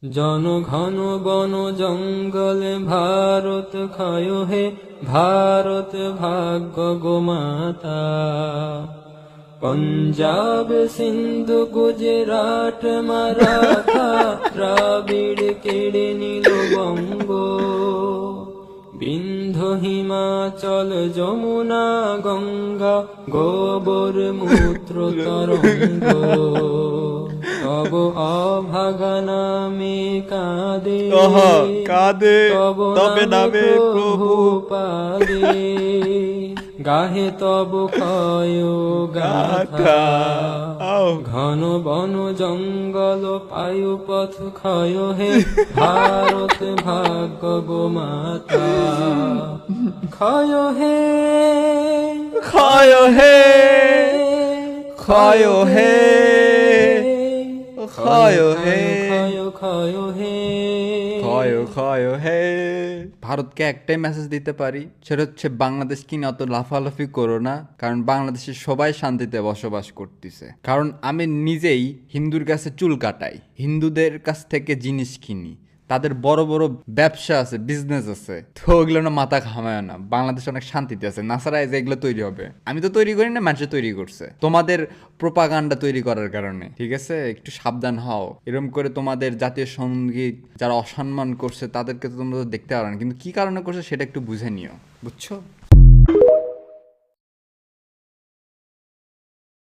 জনঘন বন জঙ্গলে ভারত ক্ষয় হে ভারত ভাগ্য গোমাতা। পঞ্জাব সিন্ধু গুজরাট মারাঠা দ্রাবিড় কেড়ে নিল বঙ্গ। বিন্ধ্য হিমাচল যমুনা গঙ্গা গোবর মূত্র তরঙ্গ। তব অভাগা নামে কাঁদে কাঁদে তবে নামে প্রভু পাদে। গাহে তব ক্ষয় গাথা। ঘন বন জঙ্গল পায়ু পথ ক্ষয় হে ভারত ভাগ্য গোমাতা। ক্ষয় হে ক্ষয় হে ক্ষয় হে ক্ষয় হে ক্ষয় হে ক্ষয় ক্ষয় হে। ভারতকে একটাই মেসেজ দিতে পারি, সেটা হচ্ছে বাংলাদেশ কিনে অত লাফালাফি করো না, কারণ বাংলাদেশে সবাই শান্তিতে বসবাস করতেছে। কারণ আমি নিজেই হিন্দুর কাছে চুল কাটাই, হিন্দুদের কাছ থেকে জিনিস কিনি, তাদের বড় বড় ব্যবসা আছে, বিজনেস আছে, তো ওগুলো না মাথা ঘামায় না। বাংলাদেশ অনেক শান্তিতে আছে, নাসারা এগুলো তৈরি হবে। আমি তো তৈরি করি না, মানুষ তৈরি করছে তোমাদের প্রোপাগান্ডা তৈরি করার কারণে। ঠিক আছে, একটু সাবধান হও। এরকম করে তোমাদের জাতীয় সঙ্গীত যারা অসম্মান করছে তাদেরকে তো তোমরা দেখতে পারো না, কিন্তু কি কারণে করছে সেটা একটু বুঝে নিও, বুঝছো?